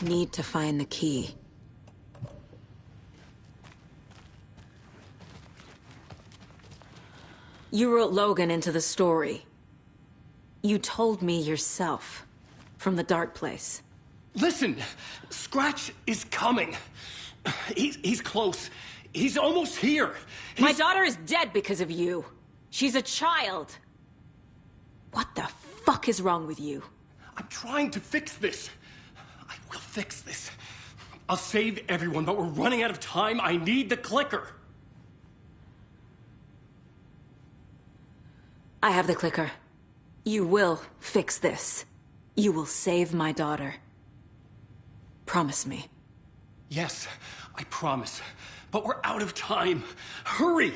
Need to find the key. You wrote Logan into the story. You told me yourself. From the dark place. Listen! Scratch is coming. He's close. He's almost here. My daughter is dead because of you. She's a child. What the fuck is wrong with you? I'm trying to fix this. I will fix this. I'll save everyone, but we're running out of time. I need the clicker. I have the clicker. You will fix this. You will save my daughter. Promise me. Yes, I promise. But we're out of time. Hurry!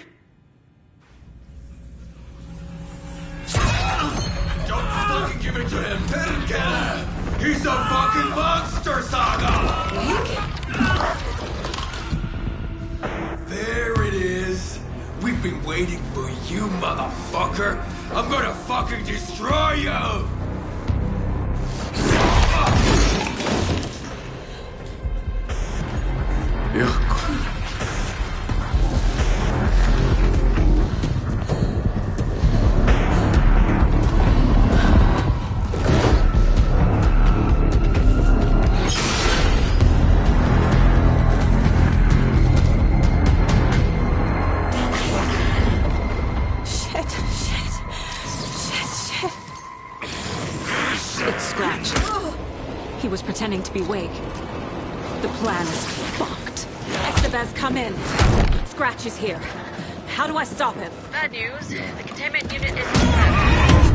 Don't fucking give it to him! Let him kill him! He's a fucking monster, Saga! There it is! We've been waiting for you, motherfucker! I'm gonna fucking destroy you! He was pretending to be Wake. The plan is fucked. Estevez, come in. Scratch is here. How do I stop him? Bad news. The containment unit is suspended.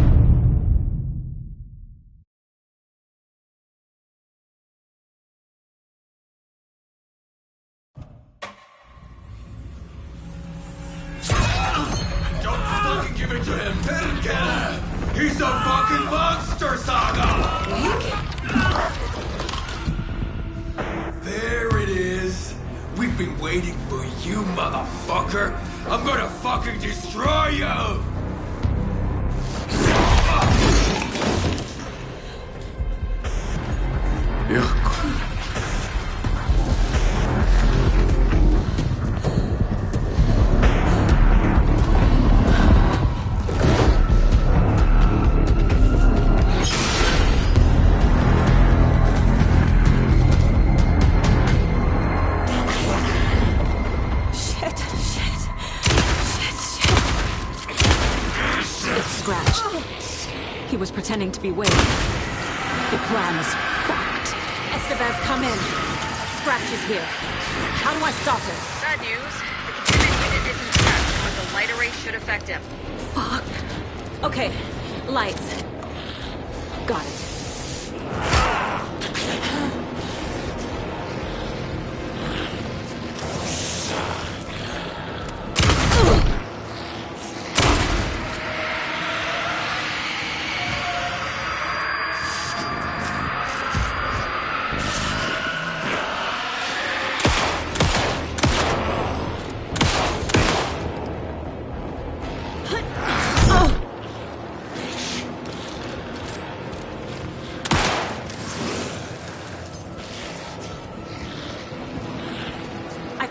Don't fucking give it to him! Let him kill him! He's a fucking monster, Saga! There it is! We've been waiting for you, motherfucker! I'm gonna fucking destroy you! He was pretending to be Wake. The plan is fucked. Estevez, come in. Scratch is here. How do I stop him? Bad news. The containment unit isn't scratched, but the light array should affect him. Fuck. Okay, lights. Got it.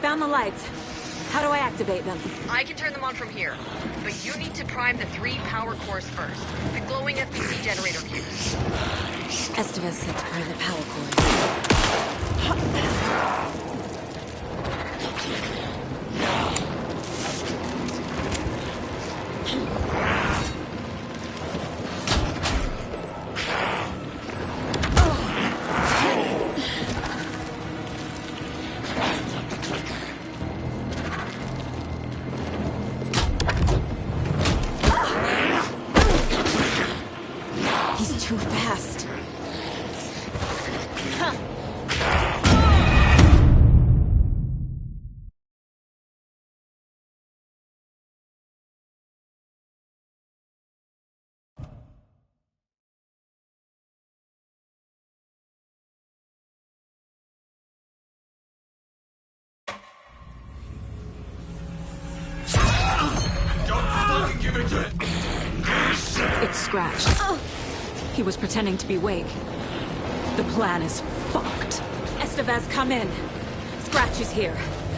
Found the lights. How do I activate them? I can turn them on from here, but you need to prime the 3 power cores first. The glowing FPC generator fuse. Estevez said to prime the power cores. He's too fast. Don't fucking give it to him! It's scratched. He was pretending to be Wake. The plan is fucked. Estevez, come in. Scratch is here.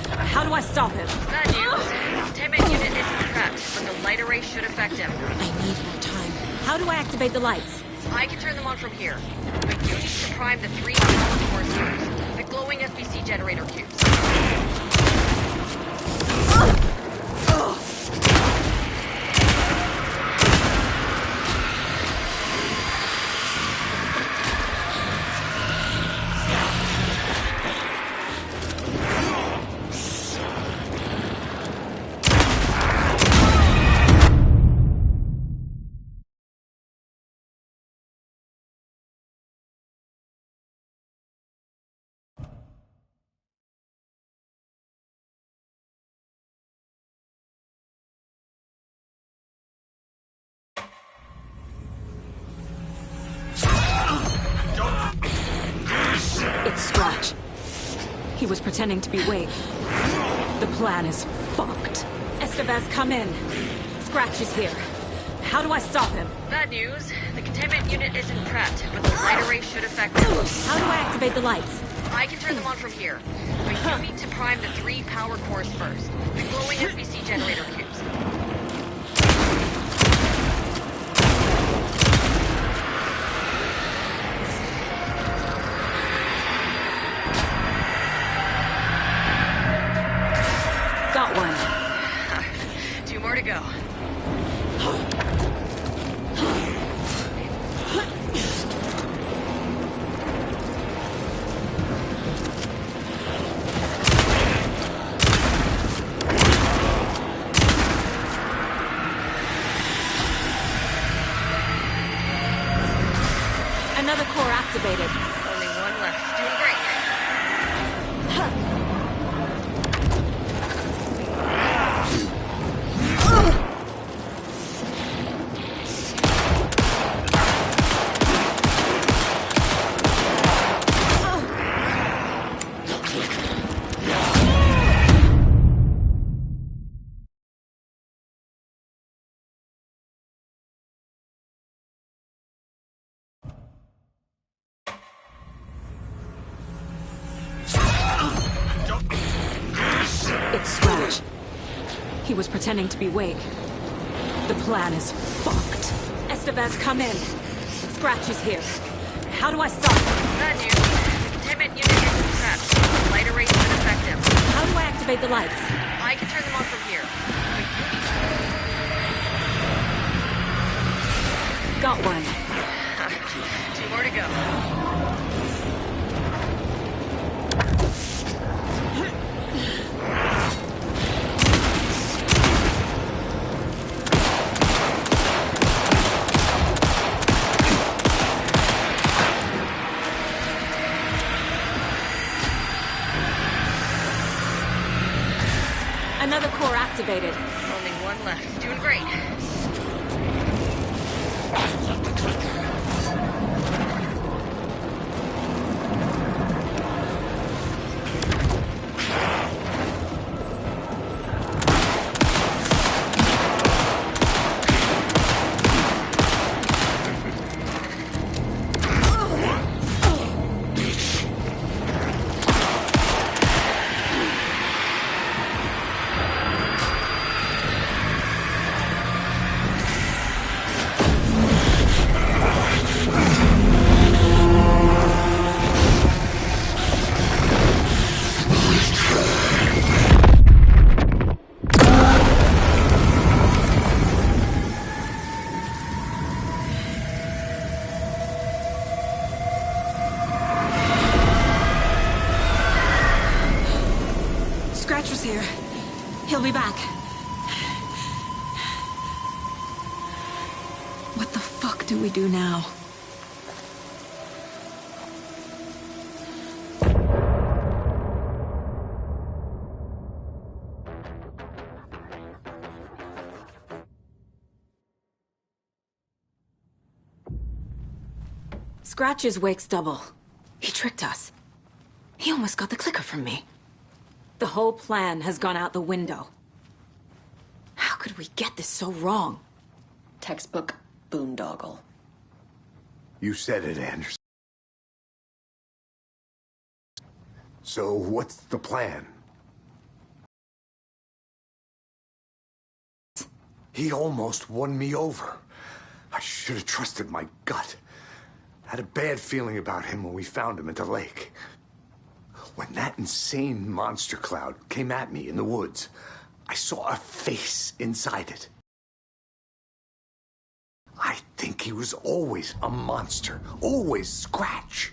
How do I stop him? Bad news. Containment unit isn't prepped, but the light array should affect him. I need more time. How do I activate the lights? I can turn them on from here. But you need to prime the 3 power cores first. The glowing SBC generator cubes. It's Scratch. He was pretending to be Wake. The plan is fucked. Estevez, come in. Scratch is here. How do I stop him? Bad news. The containment unit isn't prepped, but the light array should affect him. How do I activate the lights? I can turn them on from here. But you need to prime the 3 power cores first. The glowing SBC generator cubes. Got one. 2 more to go. Another core activated. Only 1 left. Doing great. It's Scratch. He was pretending to be Wake. The plan is fucked. Estevez, come in. Scratch is here. How do I stop him? Bad news. The containment unit isn't prepped. The light array should affect him. How do I activate the lights? I can turn them on from here. Got one. 2 more to go. Another core activated. Only 1 left. Doing great. Scratch was here. He'll be back. What the fuck do we do now? Scratch is Wake's double. He tricked us. He almost got the clicker from me. The whole plan has gone out the window. How could we get this so wrong? Textbook boondoggle. You said it, Anderson. So what's the plan? He almost won me over. I should have trusted my gut. Had a bad feeling about him when we found him at the lake. When that insane monster cloud came at me in the woods, I saw a face inside it. I think he was always a monster, always Scratch.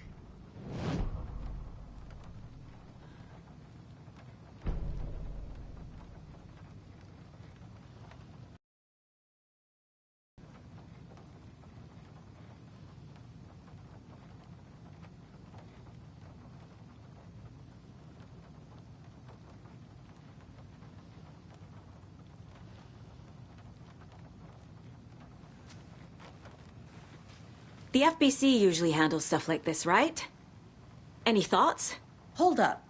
The FBC usually handles stuff like this, right? Any thoughts? Hold up.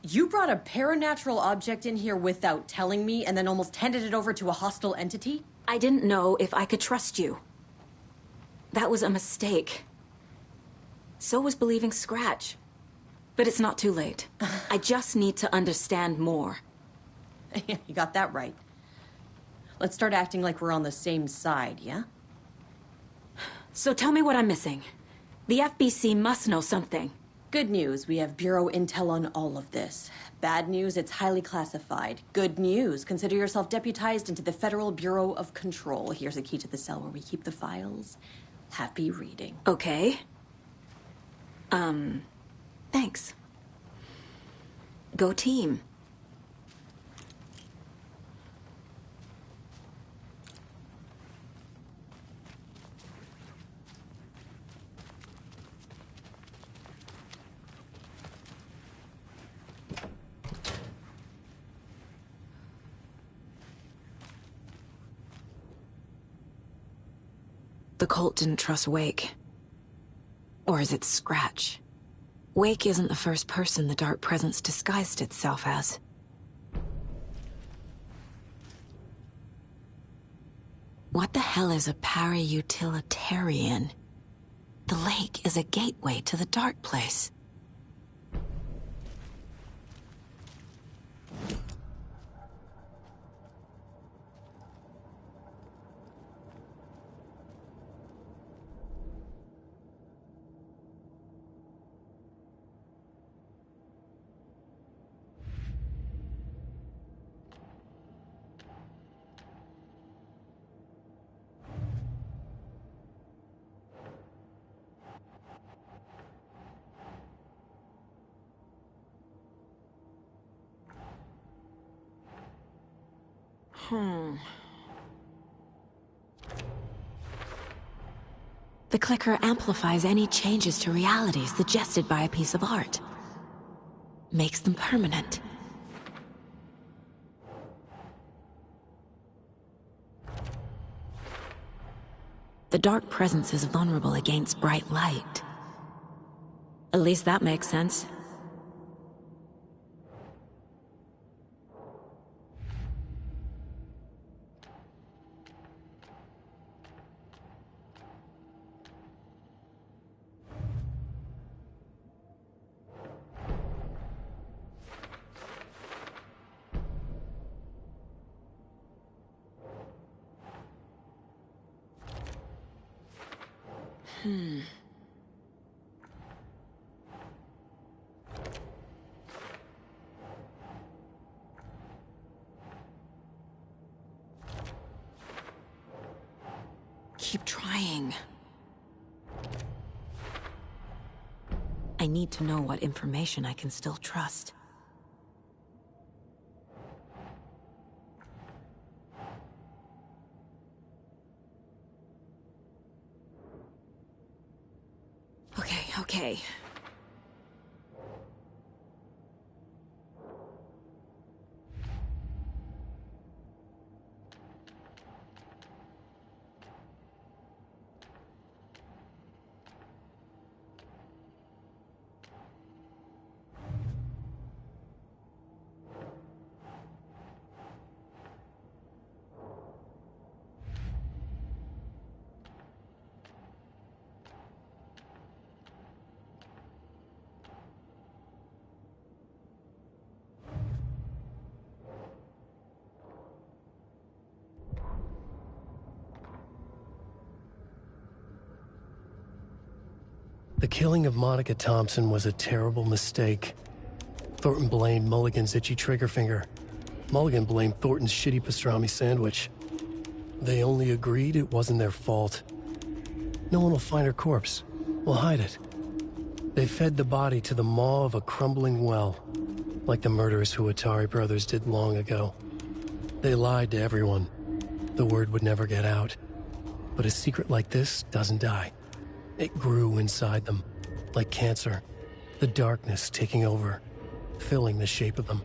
You brought a paranatural object in here without telling me and then almost handed it over to a hostile entity? I didn't know if I could trust you. That was a mistake. So was believing Scratch. But it's not too late. I just need to understand more. You got that right. Let's start acting like we're on the same side, yeah? So tell me what I'm missing. The FBC must know something. Good news, we have Bureau intel on all of this. Bad news, it's highly classified. Good news, consider yourself deputized into the Federal Bureau of Control. Here's a key to the cell where we keep the files. Happy reading. Okay. Thanks. Go team. The cult didn't trust Wake. Or is it Scratch? Wake isn't the first person the Dark Presence disguised itself as. What the hell is a para-utilitarian? The lake is a gateway to the Dark Place. The clicker amplifies any changes to reality suggested by a piece of art. Makes them permanent. The Dark Presence is vulnerable against bright light. At least that makes sense. Keep trying. I need to know what information I can still trust. Okay. The killing of Monica Thompson was a terrible mistake. Thornton blamed Mulligan's itchy trigger finger. Mulligan blamed Thornton's shitty pastrami sandwich. They only agreed it wasn't their fault. No one will find her corpse. We'll hide it. They fed the body to the maw of a crumbling well, like the murderous Huatari brothers did long ago. They lied to everyone. The word would never get out. But a secret like this doesn't die. It grew inside them, like cancer, the darkness taking over, filling the shape of them.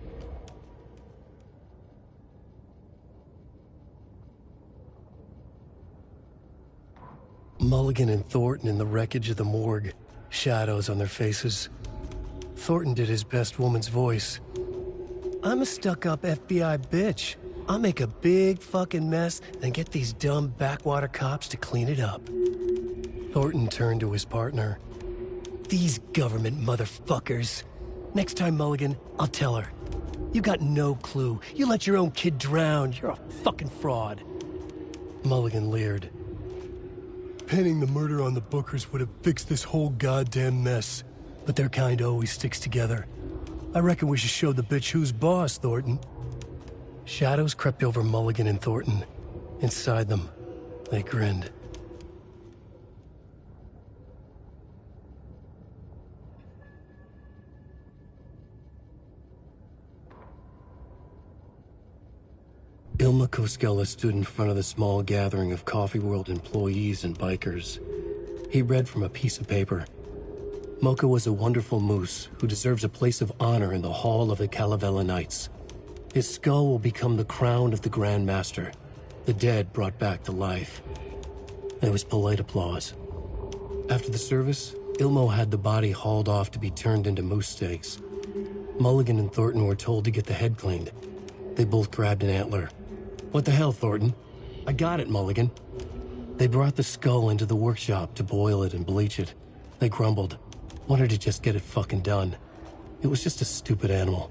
Mulligan and Thornton in the wreckage of the morgue, shadows on their faces. Thornton did his best woman's voice. I'm a stuck-up FBI bitch. I'll make a big fucking mess and get these dumb backwater cops to clean it up. Thornton turned to his partner. These government motherfuckers. Next time, Mulligan, I'll tell her. You got no clue. You let your own kid drown. You're a fucking fraud. Mulligan leered. Pinning the murder on the Bookers would have fixed this whole goddamn mess. But their kind always sticks together. I reckon we should show the bitch who's boss, Thornton. Shadows crept over Mulligan and Thornton. Inside them, they grinned. Ilma Koskela stood in front of the small gathering of Coffee World employees and bikers. He read from a piece of paper. Mocha was a wonderful moose who deserves a place of honor in the hall of the Calavella Knights. His skull will become the crown of the Grand Master, the dead brought back to life. There was polite applause. After the service, Ilmo had the body hauled off to be turned into moose steaks. Mulligan and Thornton were told to get the head cleaned. They both grabbed an antler. What the hell, Thornton? I got it, Mulligan. They brought the skull into the workshop to boil it and bleach it. They grumbled. Wanted to just get it fucking done. It was just a stupid animal.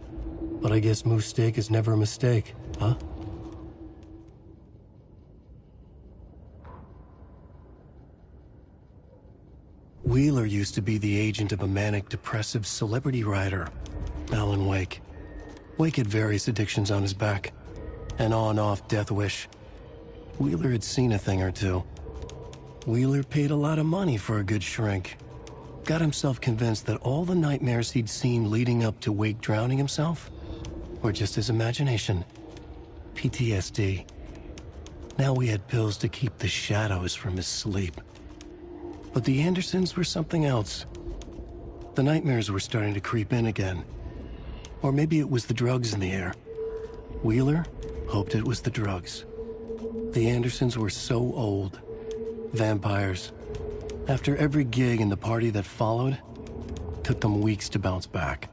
But I guess moose steak is never a mistake, huh? Wheeler used to be the agent of a manic-depressive celebrity writer, Alan Wake. Wake had various addictions on his back. An on-off death wish. Wheeler had seen a thing or two. Wheeler paid a lot of money for a good shrink. Got himself convinced that all the nightmares he'd seen leading up to Wake drowning himself were just his imagination. PTSD. Now he had pills to keep the shadows from his sleep. But the Andersons were something else. The nightmares were starting to creep in again. Or maybe it was the drugs in the air. Wheeler hoped it was the drugs. The Andersons were so old. Vampires. After every gig and the party that followed, took them weeks to bounce back.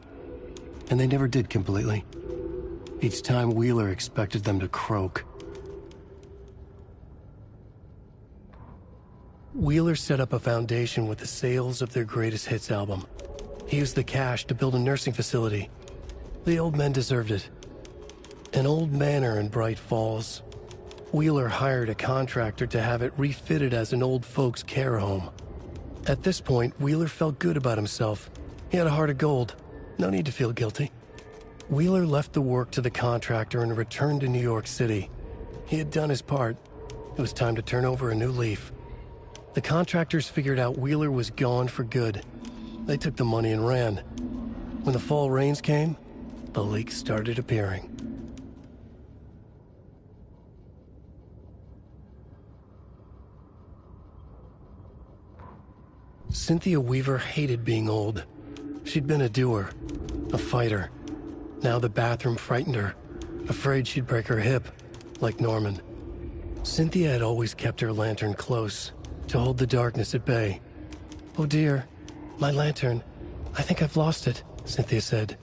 And they never did completely. Each time Wheeler expected them to croak. Wheeler set up a foundation with the sales of their greatest hits album. He used the cash to build a nursing facility. The old men deserved it. An old manor in Bright Falls. Wheeler hired a contractor to have it refitted as an old folks' care home. At this point, Wheeler felt good about himself. He had a heart of gold. No need to feel guilty. Wheeler left the work to the contractor and returned to New York City. He had done his part. It was time to turn over a new leaf. The contractors figured out Wheeler was gone for good. They took the money and ran. When the fall rains came, the leaks started appearing. Cynthia Weaver hated being old. She'd been a doer, a fighter. Now the bathroom frightened her, afraid she'd break her hip, like Norman. Cynthia had always kept her lantern close, to hold the darkness at bay. Oh dear, my lantern. I think I've lost it, Cynthia said.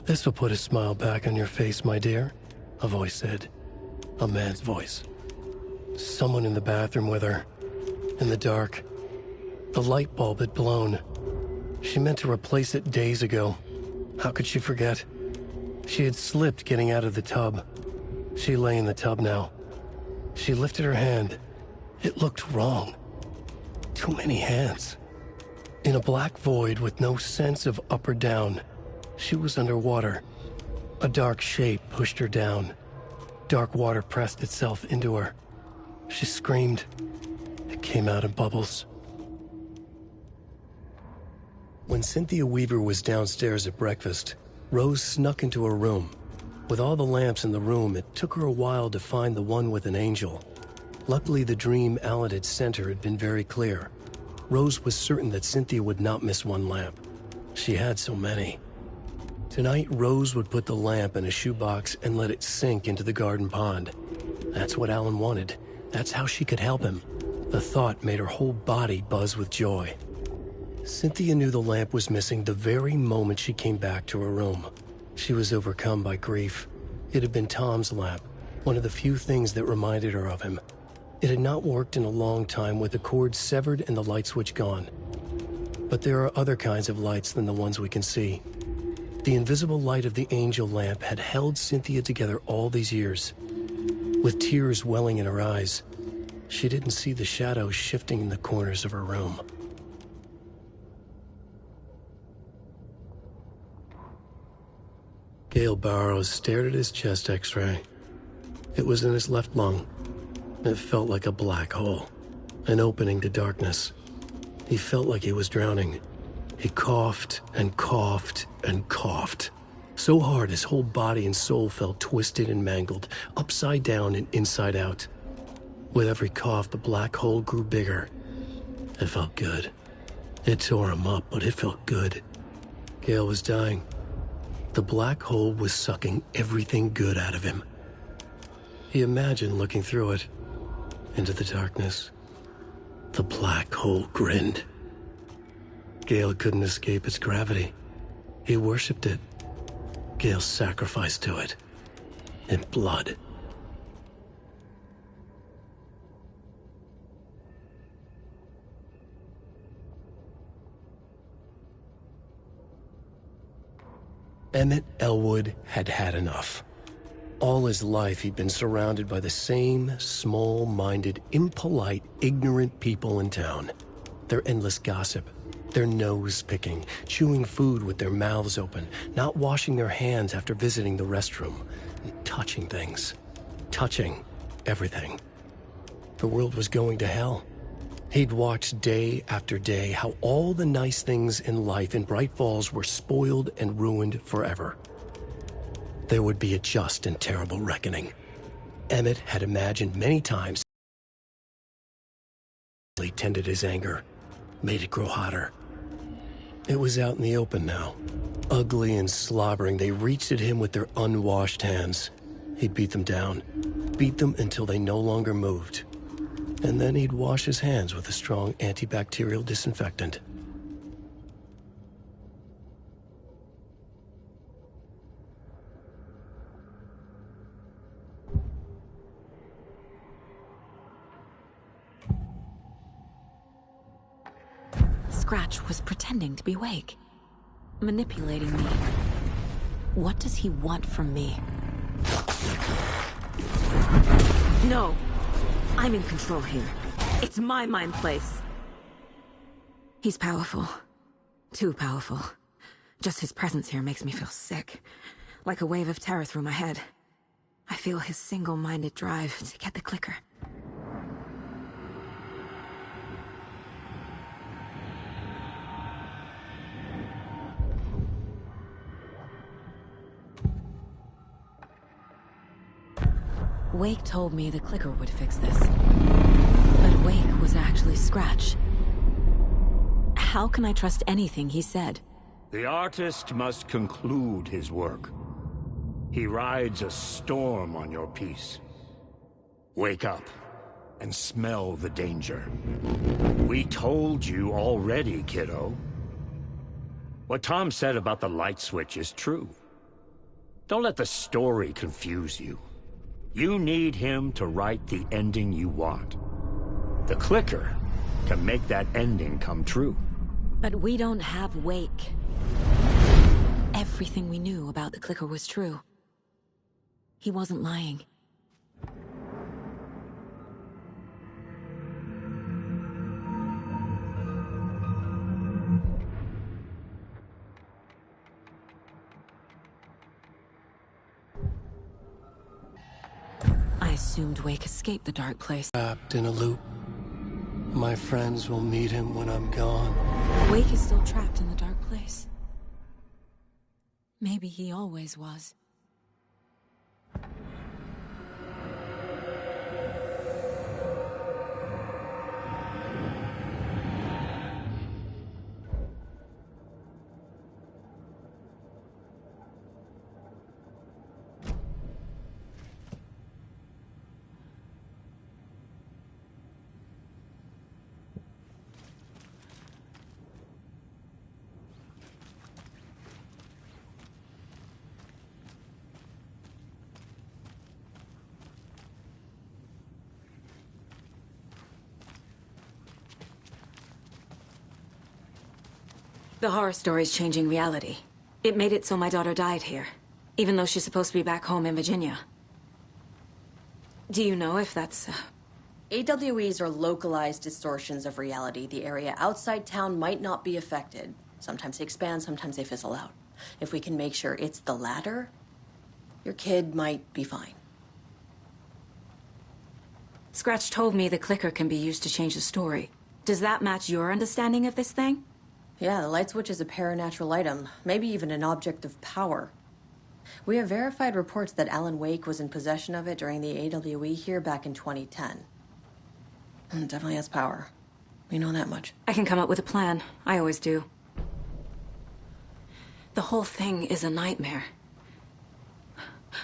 This will put a smile back on your face, my dear, a voice said. A man's voice. Someone in the bathroom with her, in the dark. The light bulb had blown. She meant to replace it days ago. How could she forget? She had slipped getting out of the tub. She lay in the tub now. She lifted her hand. It looked wrong. Too many hands. In a black void with no sense of up or down, she was underwater. A dark shape pushed her down. Dark water pressed itself into her. She screamed. It came out in bubbles. When Cynthia Weaver was downstairs at breakfast, Rose snuck into her room. With all the lamps in the room, it took her a while to find the one with an angel. Luckily, the dream Alan had sent her had been very clear. Rose was certain that Cynthia would not miss one lamp. She had so many. Tonight, Rose would put the lamp in a shoebox and let it sink into the garden pond. That's what Alan wanted. That's how she could help him. The thought made her whole body buzz with joy. Cynthia knew the lamp was missing the very moment she came back to her room. She was overcome by grief. It had been Tom's lamp, one of the few things that reminded her of him. It had not worked in a long time with the cord severed and the light switch gone. But there are other kinds of lights than the ones we can see. The invisible light of the angel lamp had held Cynthia together all these years. With tears welling in her eyes, she didn't see the shadows shifting in the corners of her room. Gale Barrows stared at his chest x-ray. It was in his left lung. It felt like a black hole, an opening to darkness. He felt like he was drowning. He coughed and coughed and coughed. So hard his whole body and soul felt twisted and mangled, upside down and inside out. With every cough, the black hole grew bigger. It felt good. It tore him up, but it felt good. Gale was dying. The black hole was sucking everything good out of him. He imagined looking through it, into the darkness. The black hole grinned. Gale couldn't escape its gravity. He worshipped it. Gale sacrificed to it. In blood. Emmett Elwood had had enough. All his life he'd been surrounded by the same small-minded, impolite, ignorant people in town. Their endless gossip, their nose-picking, chewing food with their mouths open, not washing their hands after visiting the restroom, and touching things. Touching everything. The world was going to hell. He'd watched day after day how all the nice things in life in Bright Falls were spoiled and ruined forever. There would be a just and terrible reckoning. Emmett had imagined many times. He tended his anger, made it grow hotter. It was out in the open now. Ugly and slobbering, they reached at him with their unwashed hands. He'd beat them down, beat them until they no longer moved. And then he'd wash his hands with a strong antibacterial disinfectant. Scratch was pretending to be Wake, manipulating me. What does he want from me? No! I'm in control here. It's my mind place. He's powerful. Too powerful. Just his presence here makes me feel sick. Like a wave of terror through my head. I feel his single-minded drive to get the clicker. Wake told me the clicker would fix this. But Wake was actually Scratch. How can I trust anything he said? The artist must conclude his work. He rides a storm on your piece. Wake up and smell the danger. We told you already, kiddo. What Tom said about the light switch is true. Don't let the story confuse you. You need him to write the ending you want. The clicker can make that ending come true. But we don't have Wake. Everything we knew about the clicker was true. He wasn't lying. assumed Wake escaped the dark place. Trapped in a loop. My friends will meet him when I'm gone. Wake is still trapped in the dark place. Maybe he always was. The horror story's changing reality. It made it so my daughter died here, even though she's supposed to be back home in Virginia. Do you know if that's... AWEs are localized distortions of reality. The area outside town might not be affected. Sometimes they expand, sometimes they fizzle out. If we can make sure it's the latter, your kid might be fine. Scratch told me the clicker can be used to change the story. Does that match your understanding of this thing? Yeah, the light switch is a paranatural item, maybe even an object of power. We have verified reports that Alan Wake was in possession of it during the AWE here back in 2010. It definitely has power. We know that much. I can come up with a plan. I always do. The whole thing is a nightmare.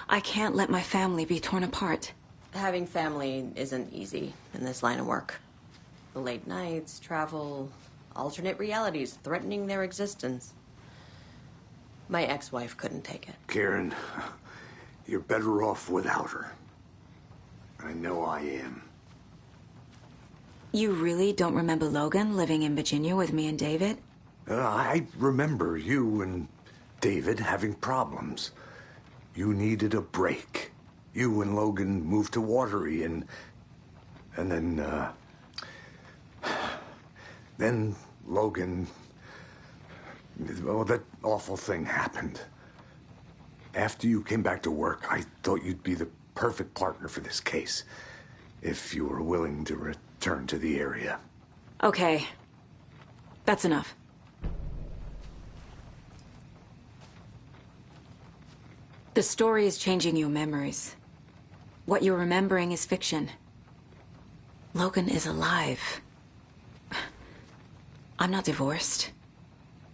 I can't let my family be torn apart. Having family isn't easy in this line of work. The late nights, travel, alternate realities threatening their existence. My ex-wife couldn't take it. Karen, you're better off without her. I know I am. You really don't remember Logan living in Virginia with me and David? I remember you and David having problems. You needed a break. You and Logan moved to Watery and then Logan... Well, that awful thing happened. After you came back to work, I thought you'd be the perfect partner for this case, if you were willing to return to the area. Okay. That's enough. The story is changing your memories. What you're remembering is fiction. Logan is alive. I'm not divorced.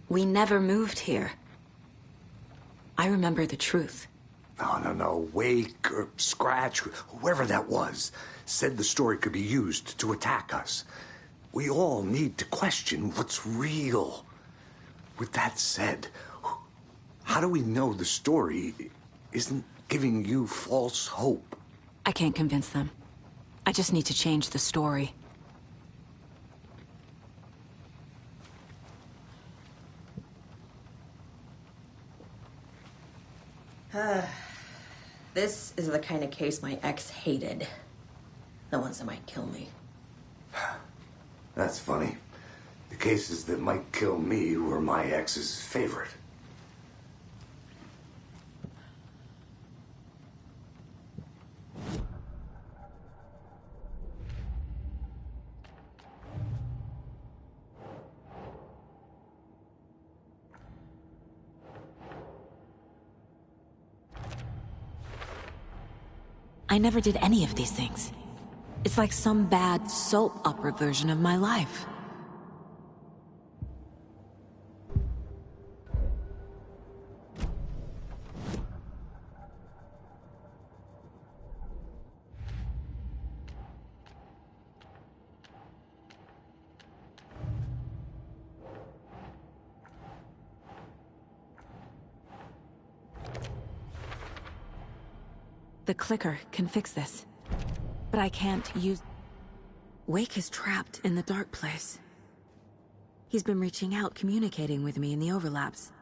We never moved here. I remember the truth. No. Wake or Scratch, whoever that was, said the story could be used to attack us. We all need to question what's real. With that said, how do we know the story isn't giving you false hope? I can't convince them. I just need to change the story. This is the kind of case my ex hated. The ones that might kill me. That's funny. The cases that might kill me were my ex's favorite. I never did any of these things. It's like some bad soap opera version of my life. The clicker can fix this. But I can't use... Wake is trapped in the dark place. He's been reaching out, communicating with me in the overlaps.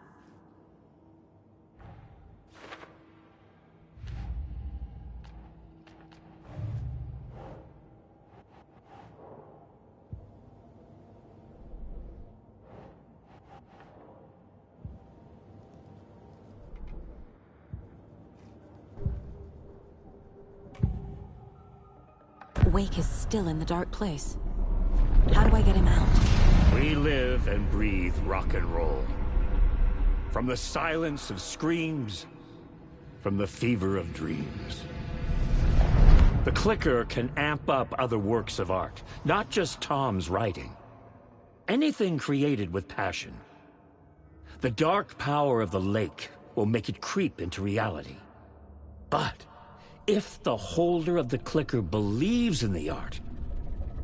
Wake is still in the dark place. How do I get him out? We live and breathe rock and roll. From the silence of screams, from the fever of dreams. The clicker can amp up other works of art, not just Tom's writing. Anything created with passion. The dark power of the lake will make it creep into reality. But if the holder of the clicker believes in the art,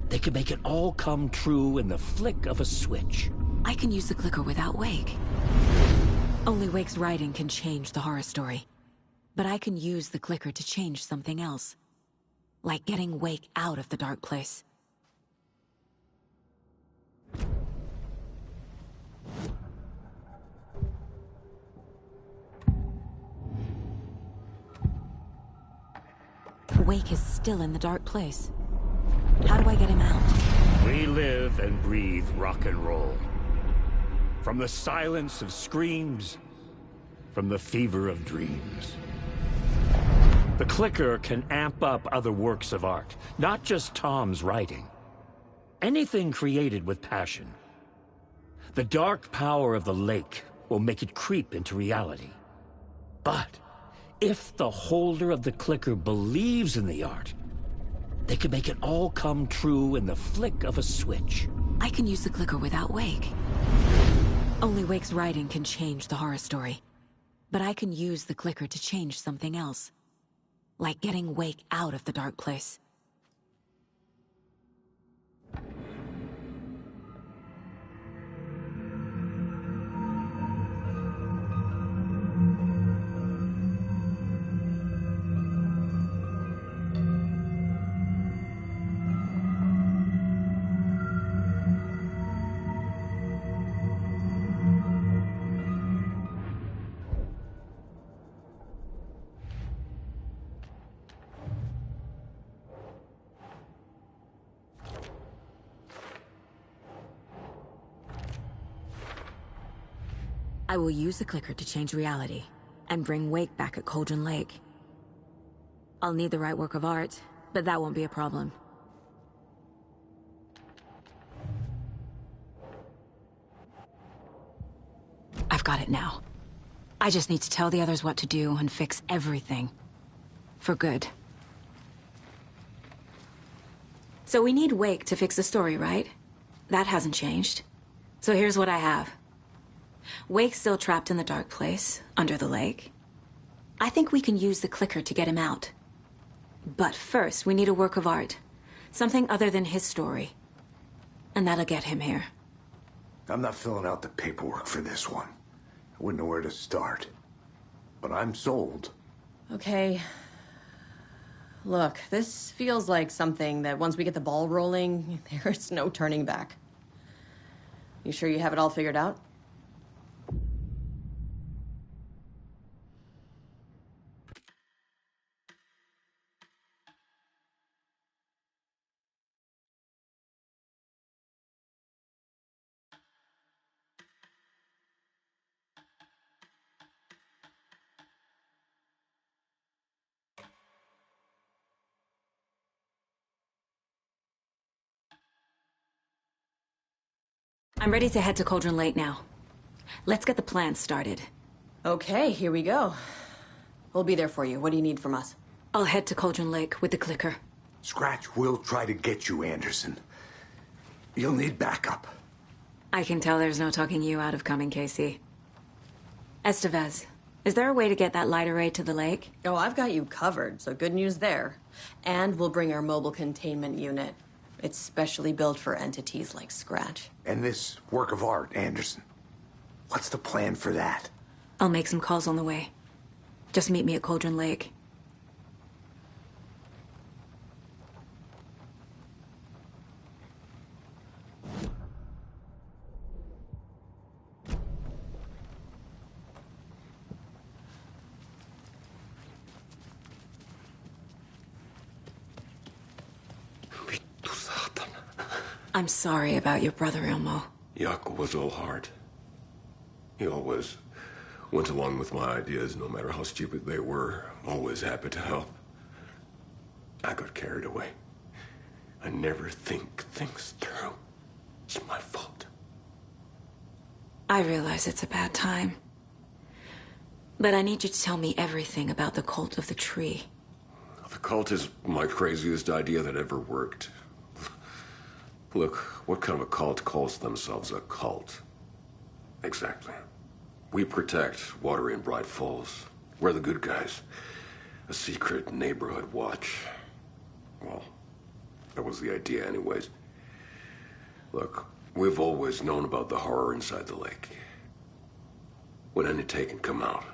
they can make it all come true in the flick of a switch. I can use the clicker without Wake. Only Wake's writing can change the horror story. But I can use the clicker to change something else. Like getting Wake out of the dark place. Wake is still in the dark place. How do I get him out? We live and breathe rock and roll. From the silence of screams, from the fever of dreams. The clicker can amp up other works of art, not just Tom's writing. Anything created with passion. The dark power of the lake will make it creep into reality. But if the holder of the clicker believes in the art, they can make it all come true in the flick of a switch. I can use the clicker without Wake. Only Wake's writing can change the horror story. But I can use the clicker to change something else. Like getting Wake out of the dark place. I will use the clicker to change reality, and bring Wake back at Cauldron Lake. I'll need the right work of art, but that won't be a problem. I've got it now. I just need to tell the others what to do and fix everything. For good. So we need Wake to fix the story, right? That hasn't changed. So here's what I have. Wake's still trapped in the dark place, under the lake. I think we can use the clicker to get him out. But first, we need a work of art. Something other than his story. And that'll get him here. I'm not filling out the paperwork for this one. I wouldn't know where to start. But I'm sold. Okay. Look, this feels like something that once we get the ball rolling, there's no turning back. You sure you have it all figured out? I'm ready to head to Cauldron Lake now. Let's get the plan started. Okay, here we go. We'll be there for you. What do you need from us? I'll head to Cauldron Lake with the clicker. Scratch will try to get you, Anderson. You'll need backup. I can tell there's no talking you out of coming, Casey. Estevez, is there a way to get that light array to the lake? Oh, I've got you covered, so good news there. And we'll bring our mobile containment unit. It's specially built for entities like Scratch. And this work of art, Anderson. What's the plan for that? I'll make some calls on the way. Just meet me at Cauldron Lake. I'm sorry about your brother, Ilmo. Jaakko was all heart. He always went along with my ideas, no matter how stupid they were. Always happy to help. I got carried away. I never think things through. It's my fault. I realize it's a bad time. But I need you to tell me everything about the Cult of the Tree. The cult is my craziest idea that ever worked. Look, what kind of a cult calls themselves a cult? Exactly. We protect Water in Bright Falls. We're the good guys. A secret neighborhood watch. Well, that was the idea anyways. Look, we've always known about the horror inside the lake. When any Taken come out,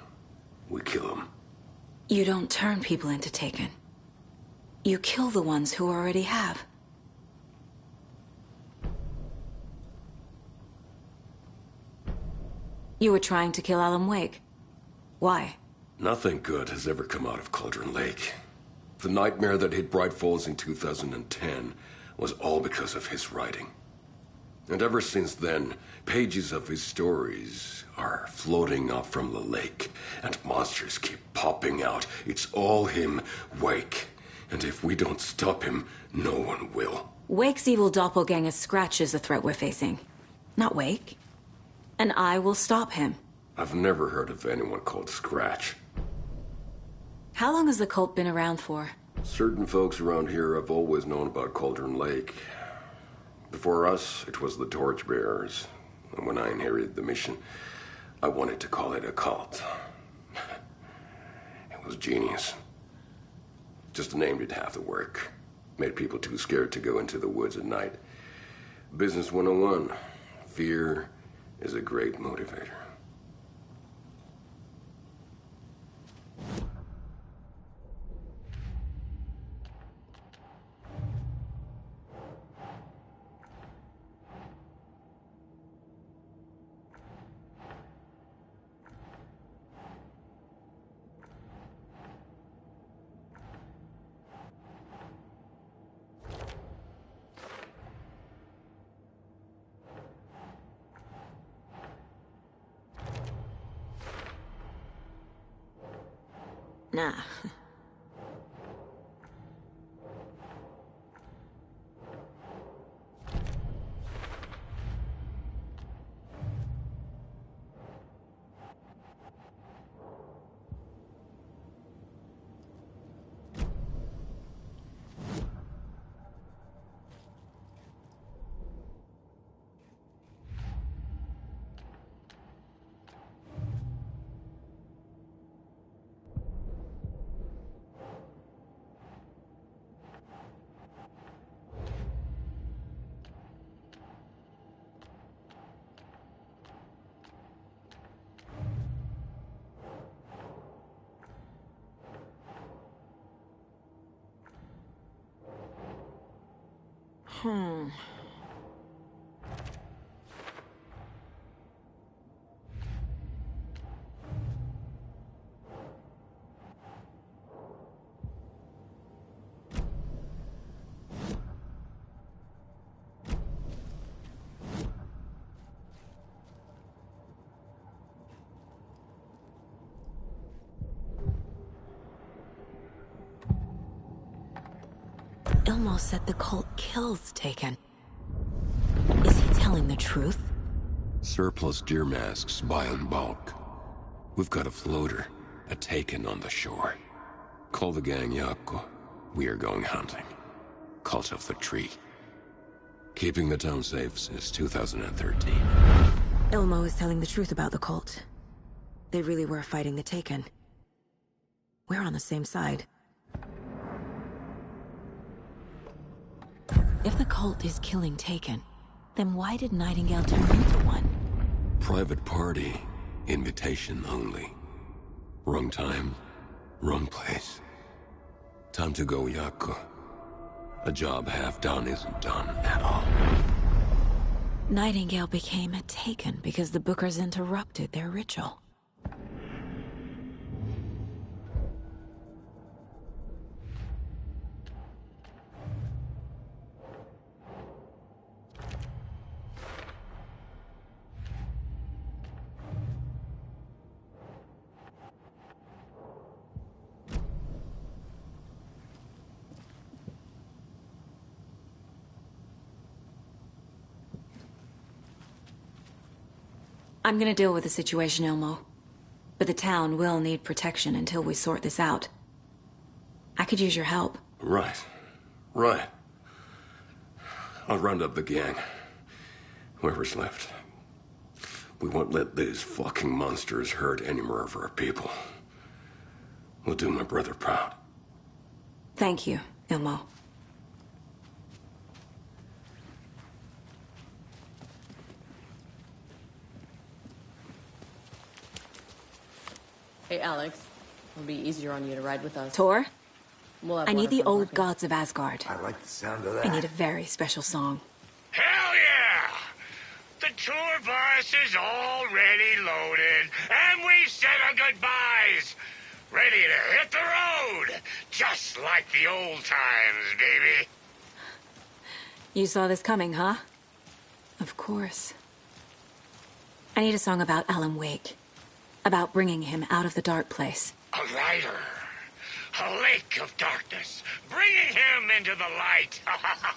we kill them. You don't turn people into Taken. You kill the ones who already have. You were trying to kill Alan Wake. Why? Nothing good has ever come out of Cauldron Lake. The nightmare that hit Bright Falls in 2010 was all because of his writing. And ever since then, pages of his stories are floating up from the lake, and monsters keep popping out. It's all him, Wake. And if we don't stop him, no one will. Wake's evil doppelganger Scratch is the threat we're facing, not Wake. And I will stop him. I've never heard of anyone called Scratch. How long has the cult been around for? Certain folks around here have always known about Cauldron Lake. Before us, it was the Torchbearers. And when I inherited the mission, I wanted to call it a cult. It was genius. Just a name did half the work. Made people too scared to go into the woods at night. Business 101. Fear is a great motivator. Nah. Ilmo said the cult kills Taken. Is he telling the truth? Surplus deer masks buy in bulk. We've got a floater, a Taken on the shore. Call the gang Yako. We are going hunting. Cult of the Tree. Keeping the town safe since 2013. Ilmo is telling the truth about the cult. They really were fighting the Taken. We're on the same side. If the cult is killing Taken, then why did Nightingale turn into one? Private party. Invitation only. Wrong time, wrong place. Time to go, Yako. A job half done isn't done at all. Nightingale became a Taken because the Bookers interrupted their ritual. I'm gonna deal with the situation, Ilmo. But the town will need protection until we sort this out. I could use your help. Right. Right. I'll round up the gang. Whoever's left. We won't let these fucking monsters hurt any more of our people. We'll do my brother proud. Thank you, Ilmo. Hey, Alex. It'll be easier on you to ride with us. Tor? We'll have I one need of the them old working. gods of Asgard. I like the sound of that. I need a very special song. Hell yeah! The tour bus is already loaded, and we said our goodbyes. Ready to hit the road, just like the old times, baby. You saw this coming, huh? Of course. I need a song about Alan Wake. About bringing him out of the dark place. A rider. A lake of darkness. Bringing him into the light.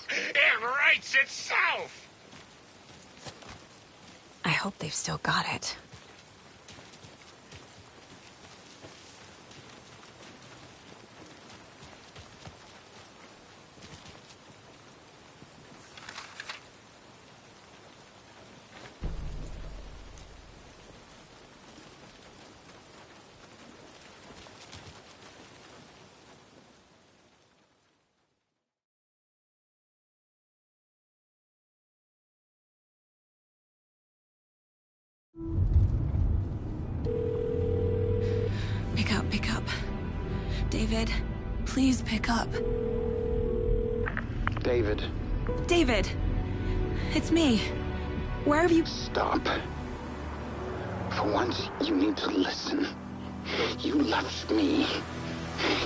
It writes itself. I hope they've still got it. Pick up. David, please pick up. David. David! It's me. Where have you... Stop. For once, you need to listen. You left me.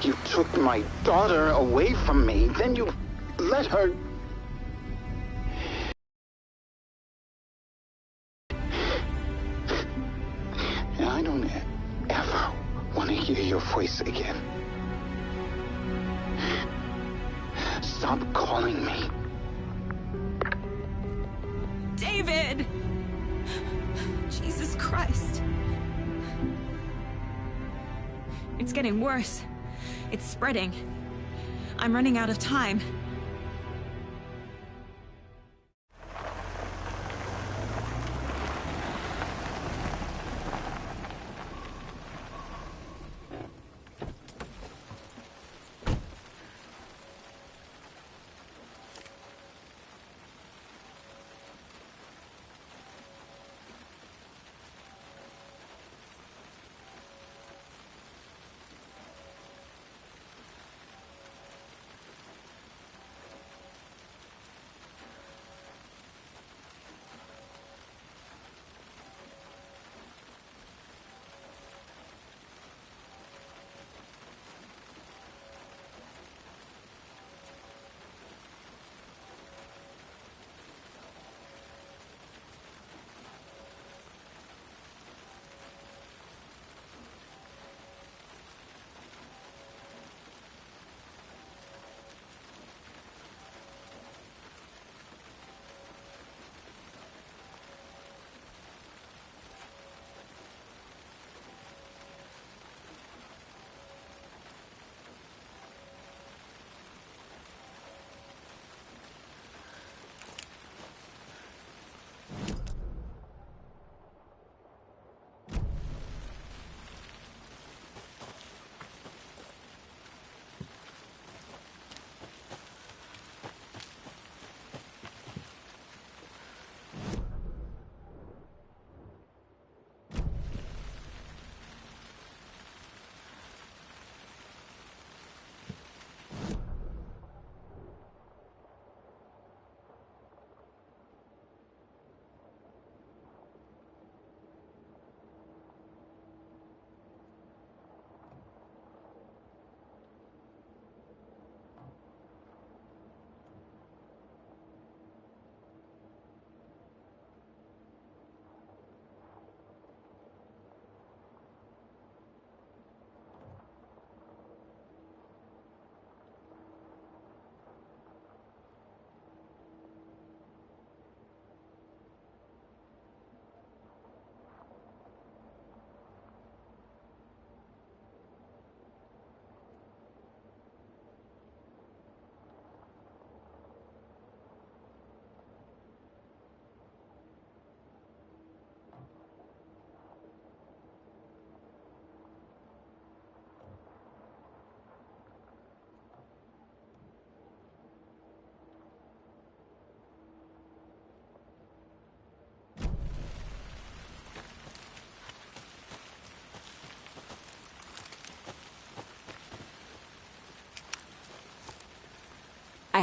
You took my daughter away from me. Then you let her... And I don't ever want to hear your voice again. Stop calling me. David! Jesus Christ. It's getting worse. It's spreading. I'm running out of time.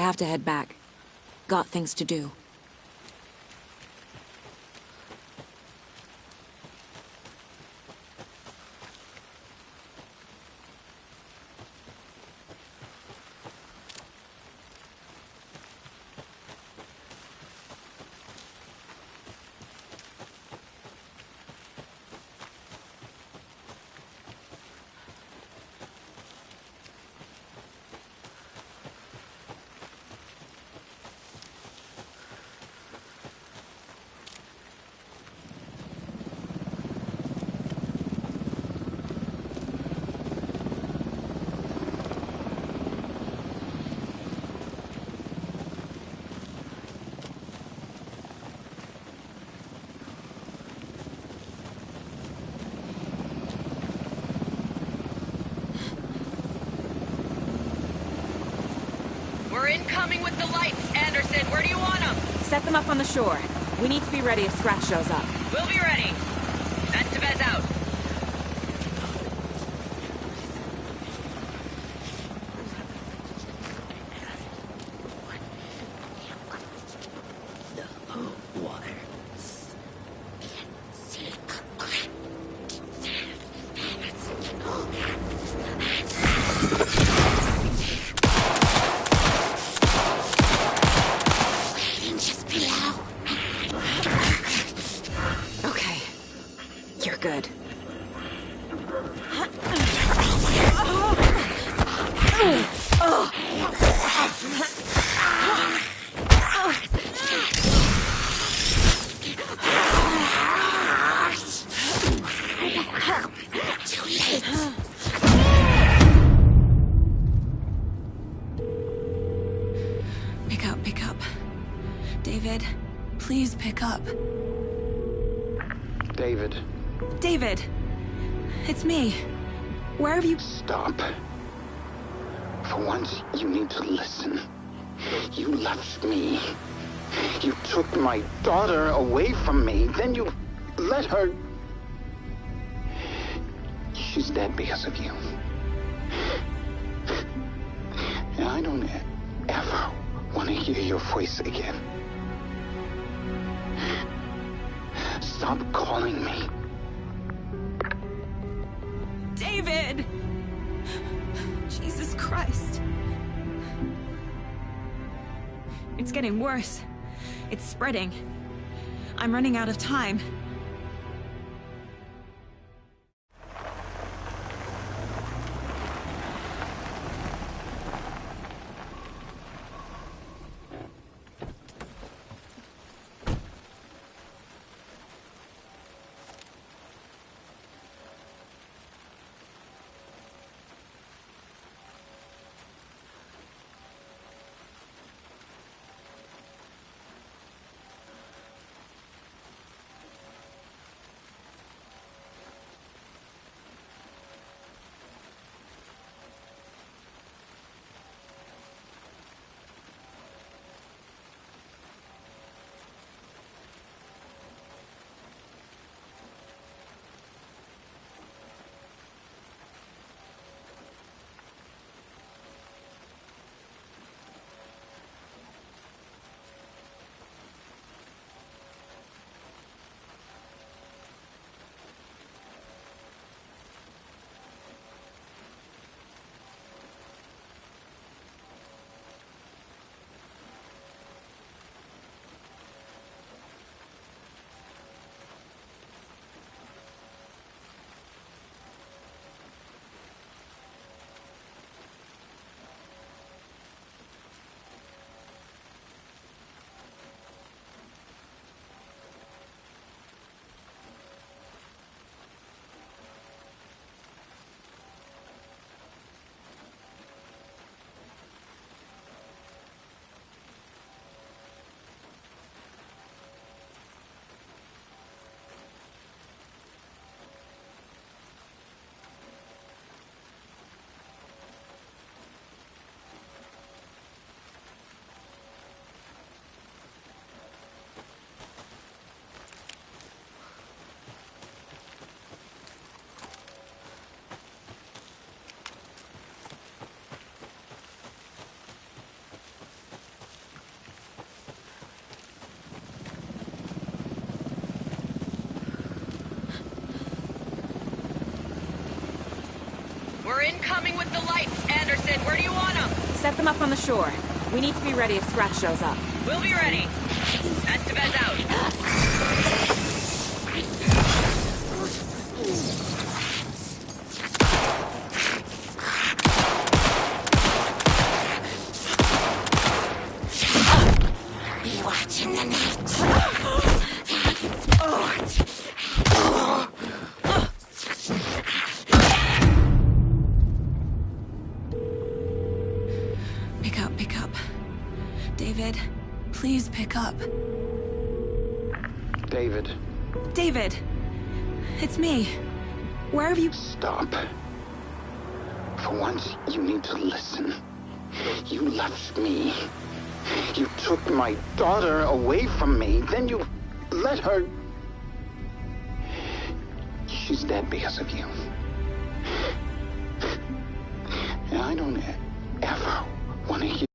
have to head back. Got things to do. We're incoming with the lights. Anderson, where do you want them? Set them up on the shore. We need to be ready if Scratch shows up. We'll be ready. Estevez out. Okay. You're good. Pick up. David, please pick up. David. David! It's me. Where have you... Stop. For once, you need to listen. You left me. You took my daughter away from me. Then you let her... She's dead because of you. And I don't ever want to hear your voice again. Stop calling me. David! Jesus Christ. It's getting worse. It's spreading. I'm running out of time. Incoming with the lights, Anderson. Where do you want them? Set them up on the shore. We need to be ready if Scratch shows up. We'll be ready. Estevez out. Be watching the net. Pick up. David, please pick up. David. David! It's me. Where have you... Stop. For once, you need to listen. You left me. You took my daughter away from me. Then you let her... She's dead because of you. And I don't ever want to hear...